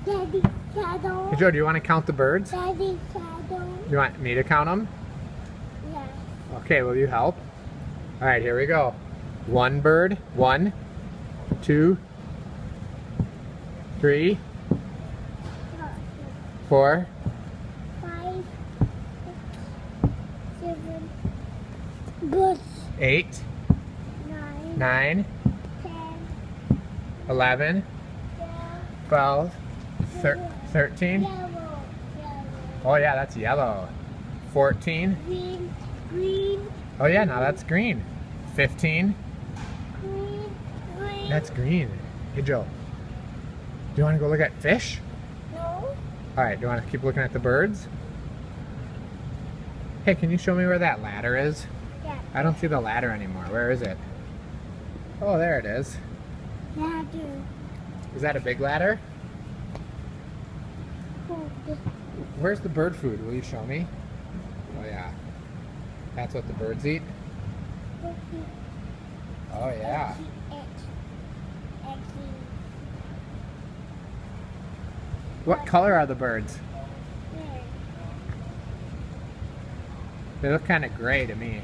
Daddy Shadow. Hey Joe, do you want to count the birds? Daddy Shadow. You want me to count them? Yes. Okay, will you help? All right, here we go. One bird. 1, 2, 3, 4, 5, 6, 7, good. 8, 9, 9, 10, 11, 12, 12, 13. yellow, Oh yeah, that's yellow. 14. green, green, Oh yeah, now that's green. 15. green, green. That's green. Hey Joe, do you want to go look at fish? No. All right, do you want to keep looking at the birds? Hey, can you show me where that ladder is? Yeah. I don't see the ladder anymore. Where is it? Oh, there it is. Yeah, I do. Is that a big ladder? Where's the bird food? Will you show me? Oh yeah. That's what the birds eat? Oh yeah. What color are the birds? They look kind of gray to me.